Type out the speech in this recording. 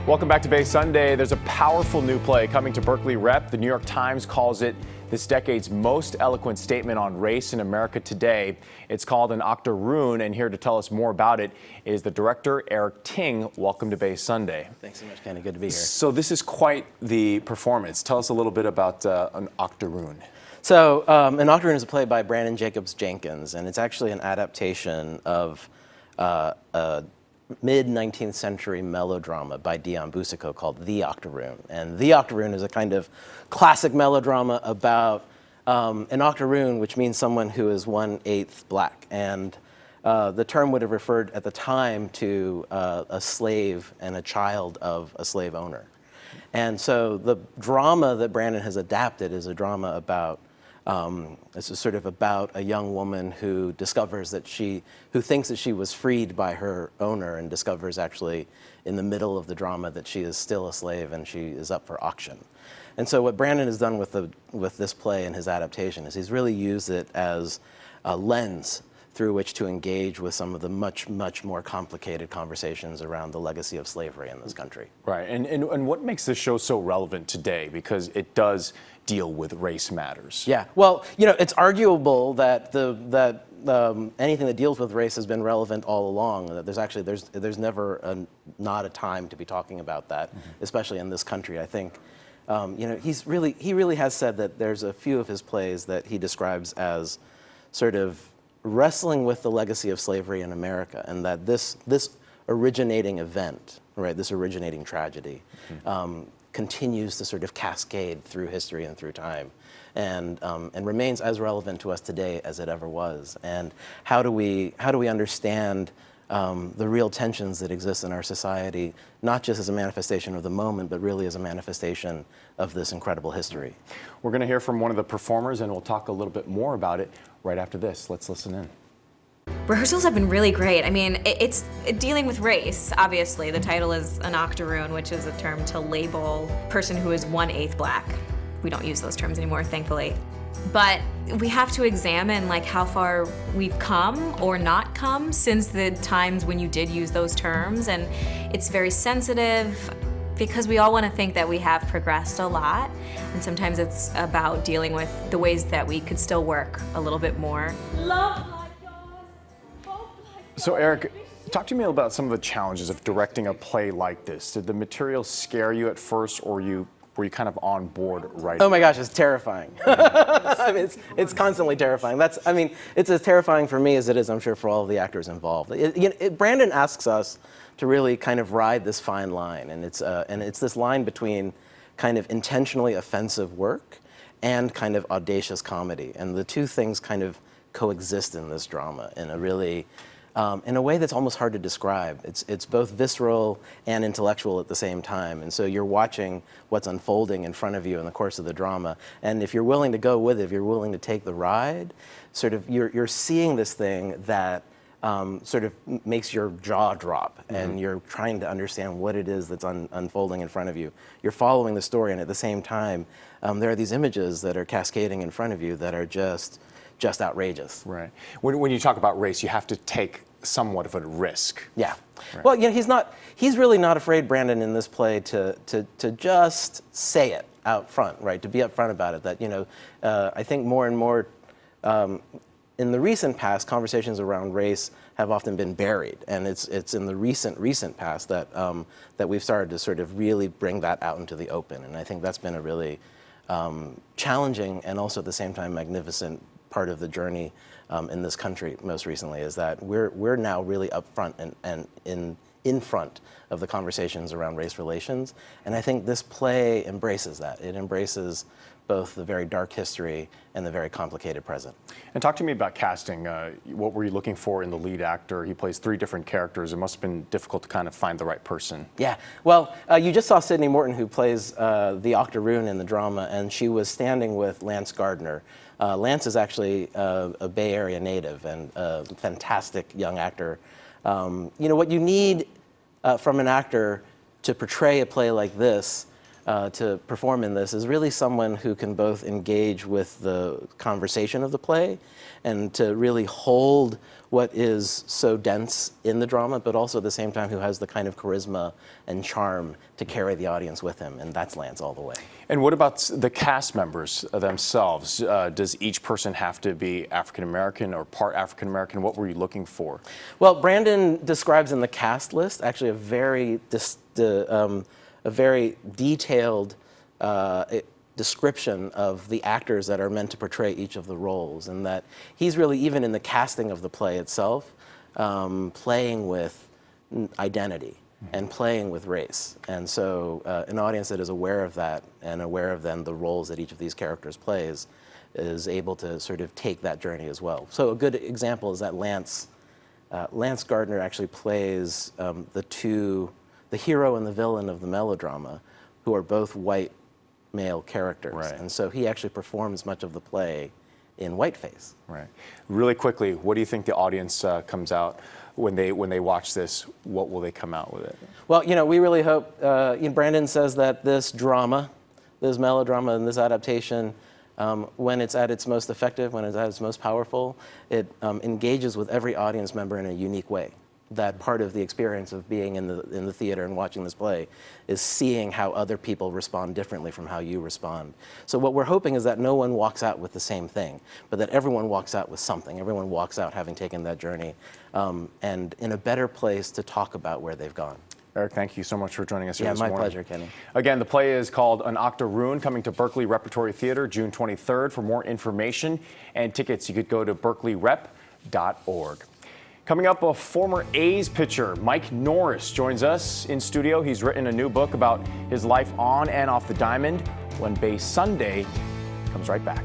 Welcome back to Bay Sunday. There's a powerful new play coming to Berkeley Rep. The New York Times calls it this decade's most eloquent statement on race in America today. It's called An Octoroon, and here to tell us more about it is the director, Eric Ting. Welcome to Bay Sunday. Thanks so much, Kenny. Good to be here. So this is quite the performance. Tell us a little bit about An Octoroon. So An Octoroon is a play by Brandon Jacobs Jenkins, and it's actually an adaptation of a mid-19th century melodrama by Dion Boucicault called The Octoroon. And The Octoroon is a kind of classic melodrama about an octoroon, which means someone who is 1/8 black. And the term would have referred at the time to a slave and a child of a slave owner. And so the drama that Brandon has adapted is a drama about it's sort of about a young woman who discovers that who thinks that she was freed by her owner and discovers actually in the middle of the drama that she is still a slave and she is up for auction. And so what Brandon has done with this play and his adaptation is he's really used it as a lens through which to engage with some of the much more complicated conversations around the legacy of slavery in this country. Right, and what makes this show so relevant today? Because it does deal with race matters. Yeah, well, you know, it's arguable that anything that deals with race has been relevant all along. That there's never not a time to be talking about that, especially in this country. I think, you know, he really has said that there's a few of his plays that he describes as sort of wrestling with the legacy of slavery in America, and that this originating event, right, this originating tragedy, continues to sort of cascade through history and through time, and remains as relevant to us today as it ever was. And how do we understand the real tensions that exist in our society, not just as a manifestation of the moment, but really as a manifestation of this incredible history? We're going to hear from one of the performers, and we'll talk a little bit more about it right after this. Let's listen in. Rehearsals have been really great. I mean, it's dealing with race, obviously. The title is An Octoroon, which is a term to label a person who is 1/8 black. We don't use those terms anymore, thankfully. But we have to examine like how far we've come or not come since the times when you did use those terms. And it's very sensitive because we all want to think that we have progressed a lot. And sometimes it's about dealing with the ways that we could still work a little bit more. So Eric, talk to me about some of the challenges of directing a play like this. Did the material scare you at first, or were you kind of on board right away? Oh my gosh, it's terrifying. I mean, it's constantly terrifying. I mean, it's as terrifying for me as it is, I'm sure, for all of the actors involved. Brandon asks us to really kind of ride this fine line, and it's this line between kind of intentionally offensive work and kind of audacious comedy, and the two things kind of coexist in this drama in a really in a way that's almost hard to describe. It's both visceral and intellectual at the same time, and so you're watching what's unfolding in front of you in the course of the drama, and if you're willing to go with it, if you're willing to take the ride, sort of you're seeing this thing that sort of makes your jaw drop, and you're trying to understand what it is that's unfolding in front of you. You're following the story, and at the same time, there are these images that are cascading in front of you that are just outrageous. Right. When you talk about race, you have to take somewhat of a risk. Yeah. Right. Well, you know, he's really not afraid, Brandon, in this play to just say it out front, right? To be upfront about it. That, you know, I think more and more in the recent past, conversations around race have often been buried, and it's in the recent past that that we've started to sort of really bring that out into the open, and I think that's been a really challenging and also at the same time magnificent part of the journey in this country most recently, is that we're now really up front and in front of the conversations around race relations, and I think this play embraces that. It embraces both the very dark history and the very complicated present. And talk to me about casting. What were you looking for in the lead actor? He plays 3 different characters. It must have been difficult to kind of find the right person. Yeah, well, you just saw Sydney Morton, who plays the Octoroon in the drama, and she was standing with Lance Gardner. Lance is actually a Bay Area native and a fantastic young actor. You know, what you need from an actor to portray a play like this to perform in this is really someone who can both engage with the conversation of the play and to really hold what is so dense in the drama, but also at the same time who has the kind of charisma and charm to carry the audience with him, and that's Lance all the way. And what about the cast members themselves? Does each person have to be African-American or part African-American? What were you looking for? Well, Brandon describes in the cast list actually a very detailed description of the actors that are meant to portray each of the roles, and that he's really, even in the casting of the play itself, playing with identity and playing with race. And so an audience that is aware of that and aware of then the roles that each of these characters plays is able to sort of take that journey as well. So a good example is that Lance Gardner actually plays the hero and the villain of the melodrama, who are both white male characters. Right. And so he actually performs much of the play in whiteface. Right. Really quickly, what do you think the audience comes out when they watch this? What will they come out with it? Well, we really hope, Brandon says that this drama, this melodrama and this adaptation, when it's at its most effective, when it's at its most powerful, it engages with every audience member in a unique way. That part of the experience of being in the theater and watching this play is seeing how other people respond differently from how you respond. So what we're hoping is that no one walks out with the same thing, but that everyone walks out with something. Everyone walks out having taken that journey and in a better place to talk about where they've gone. Eric, thank you so much for joining us here this morning. Yeah, my pleasure, Kenny. Again, the play is called An Octoroon, coming to Berkeley Repertory Theater June 23rd. For more information and tickets, you could go to berkeleyrep.org. Coming up, a former A's pitcher, Mike Norris, joins us in studio. He's written a new book about his life on and off the diamond. When Bay Sunday comes right back.